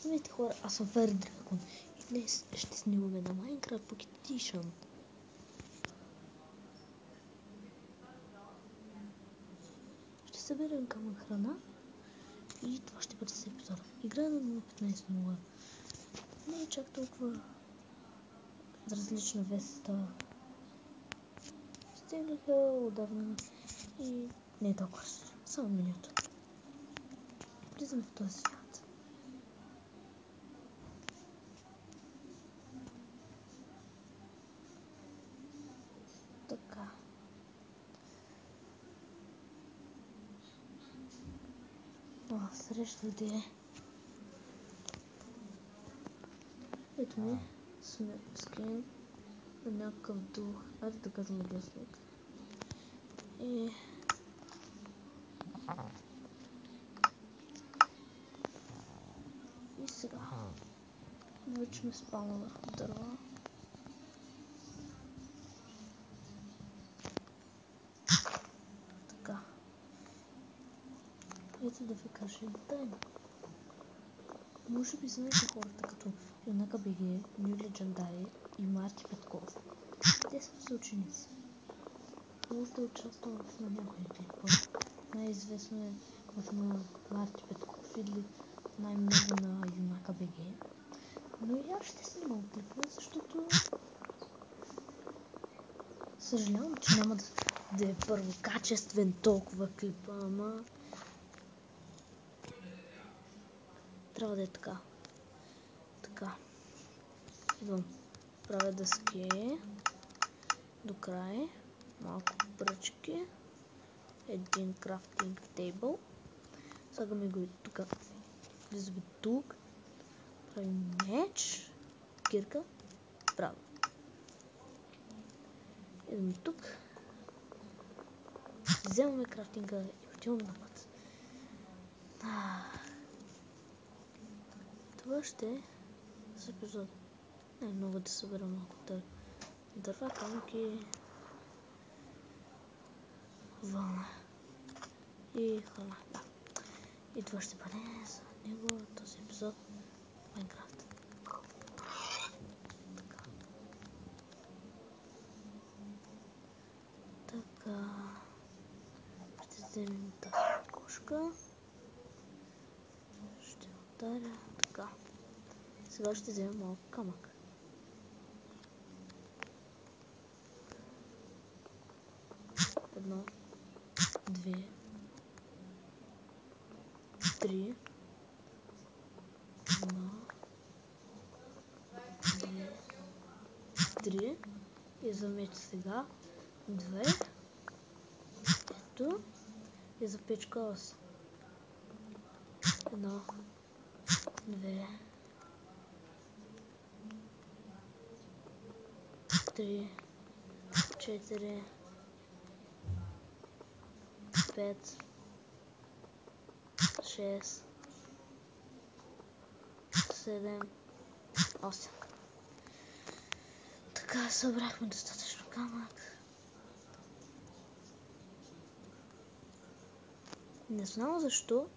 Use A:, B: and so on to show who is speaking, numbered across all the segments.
A: Здравейте хора, аз съм Fairy Dragon и днес ще снимаме на Minecraft Pocket Edition. Ще съберем камък храна и това ще бъде с епизода. Игра на 0.15.0. Не е чак толкова различна веста. Стигнаха отдавна и не е толкова различна. Само менюто. Влизаме в този свят. Така. Срещайте. Ето ми скин на някакъв дух. Айде да кажем лесник. И сега вече ме спална върху дърва. Така. Ето да ви кажа една тайна. Може би знаете хората като Юнака БГ, New Legendary и Марти Петков. Те са все ученици. Може да участвам на някои клипове. Най-известно е в Марти Петков или най-много на Юнака БГ. Но и аз ще снимам клипове, защото съжалявам, че няма да е първокачествен толкова клипа, ама трябва да е така. Така. Идвам. Правя дъски до край. Малко пръчки. Един крафтинг тейбъл. Слагаме го и тук. Влизаме тук. Правим меч. Кирка. Право. Идваме тук. Вземаме крафтинга и отиваме на път. Това ще е с епизод. Най-много да събера малко дърва, камъки, вълна и храна. Да. И това ще бъде за него този епизод в Minecraft. Така. Ще вземем тази кошка. Ще ударя. Така. Сега ще вземем малко камък. Едно, две, три, едно, две, три. И за меч сега. Две. Ето. И за печка 8. Едно, две, три, 4, 5, 6, 7, 8. Така, събрахме достатъчно камък. Не знам защо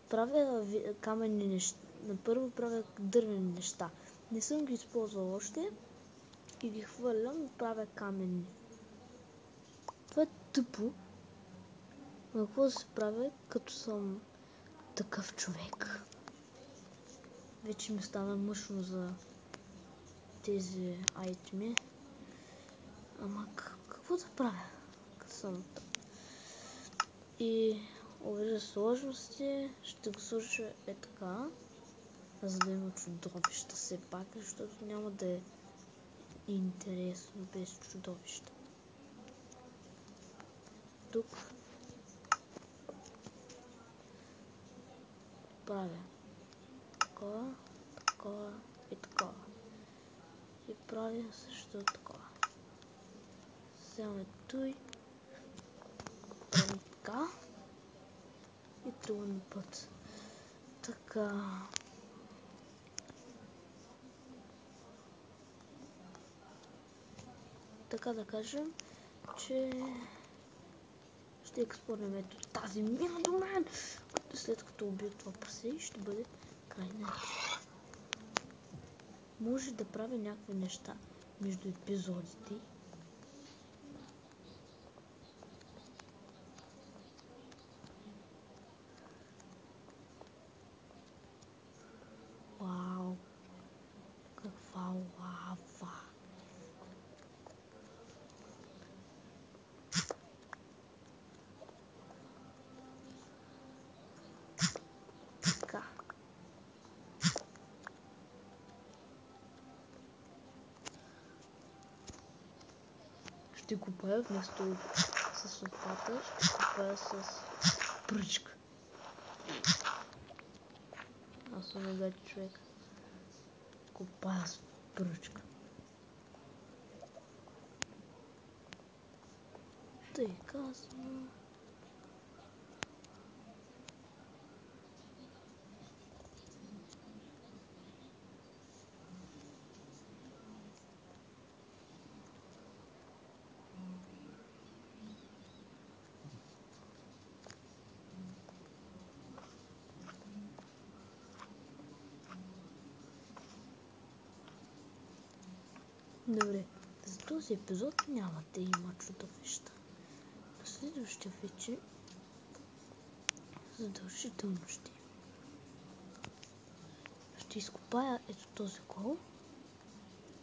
A: правя каменни неща. Напърво правя дървени неща. Не съм ги използвал още и ги хвърлям и правя каменни. Това е тъпо. Но какво да се правя, като съм такъв човек? Вече ми стана мъчно за тези айтеми. Ама какво да правя, като съм такъв? И увижда сложности, ще го сложа е така, за да има чудовища все пак, защото няма да е интересно без чудовища. Тук правя такова, такова и такова. И правя също такова. Вземаме той, правим така и тръгваме на път. Така. Така да кажем, че ще експорнем ето тази мина до мен. След като убия това прасе, ще бъде край на епизода. може да прави някакви неща между епизодите. Вау! Каква лава! Така. Ще купая вместо с лопата, ще купая с пръчка. Аз съм богат човек. Купая с пръчка. Тъй казва. Добре, за този епизод няма да има чудовища. На следващия вечер задължително ще има. Ще изкопая ето този кол,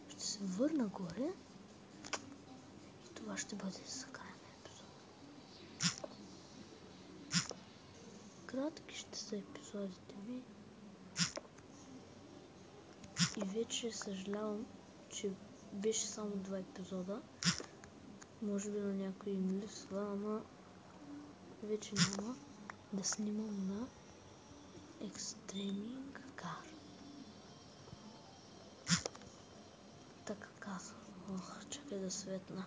A: ще се върна горе и това ще бъде за края на епизода. Кратки ще са епизодите ми и вече съжалявам, че беше само 2 епизода. Може би на някой им липсва, ама вече няма да снимам на Extreming Car. Така каза. Ох, чакай да светна.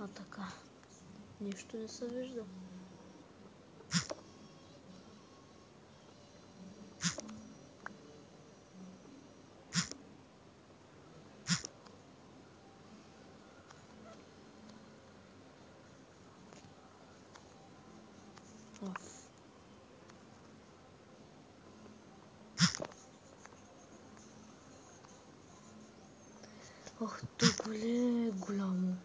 A: А така. Нищо не се вижда. Оф. Ох, толкова ли е голямо.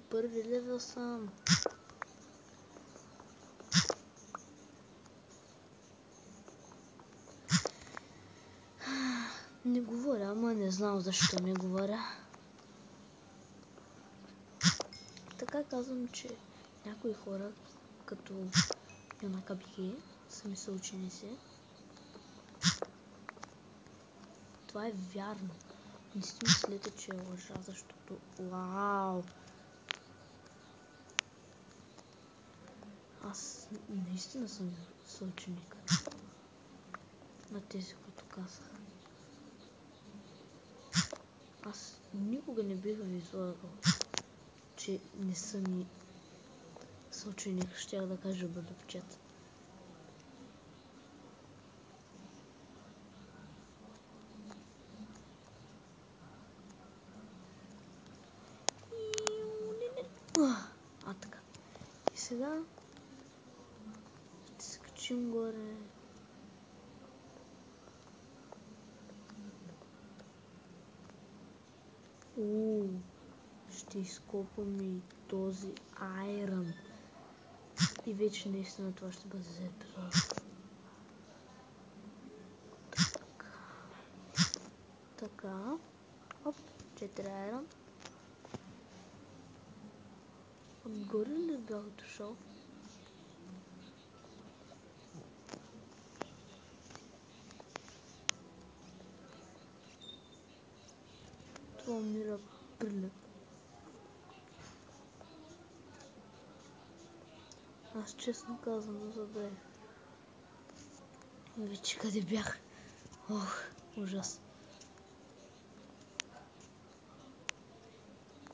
A: Първи левел съм. Не говоря, ама не знам защо не говоря. Така казвам, че някои хора, като Юнака Бихи, са ми съученици. Това е вярно. Не си мислете, че е лъжа, защото вау! Аз наистина съм съученик на тези, които казах. Аз никога не бих ви излагал, че не съм и съученик. Щях да кажа бъдопчет. Така. И сега ще се качим горе. Ще изкопам и този айрон. И вече наистина това ще бъде за епизода. Така. Оп, 4 айрон. Отгоре ли бях дошъл? Това умира прилеп. Аз честно казвам забравих. Вече къде бях? Ох, ужас.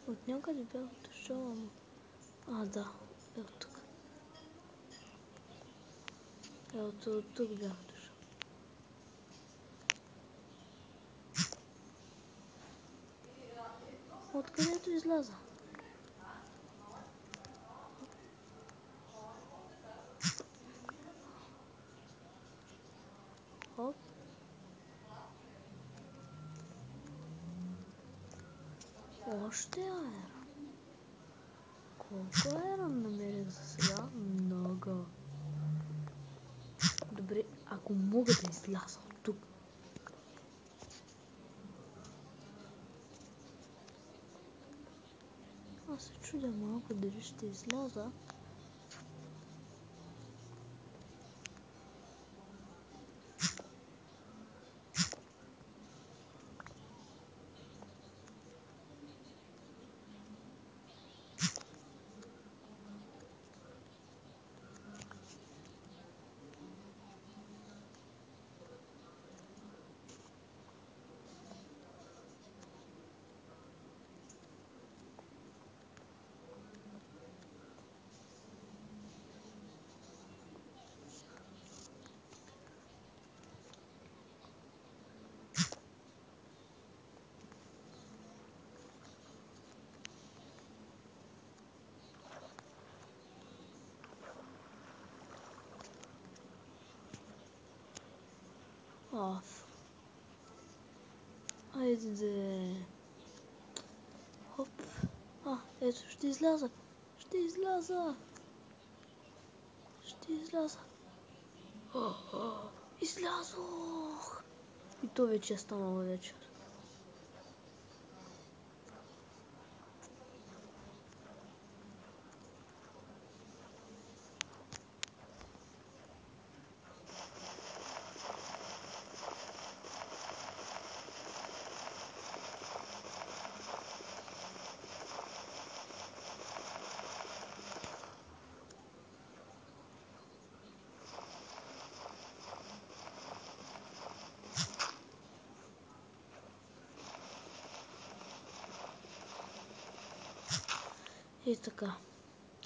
A: От някъде бях дошъл, ама... Да, е от тук. От тук бях дошъл. където изляза. Хоп. Още аера. Колко аера намерих за сега? Много. Добре, ако мога да изляза от тук. Аз се чудя малко дали ще изляза. Оф. Айде де. Хоп. Ето, ще изляза. Ще изляза. Излязох. И то вече е станало вечер. И така.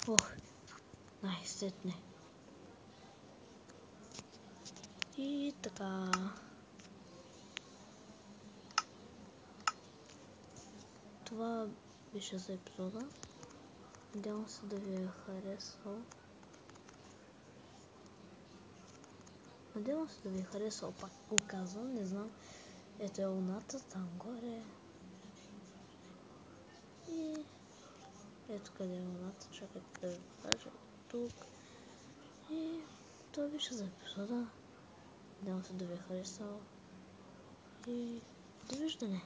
A: Ох, най-сетне. И така. Това беше за епизода. Надявам се да ви е харесал. Пак го казвам, не знам. Ето е луната там горе. И ето къде е луната. Чакайте да ви покажа. Тук. И това беше за епизода. Надявам се да ви е харесал. И довиждане.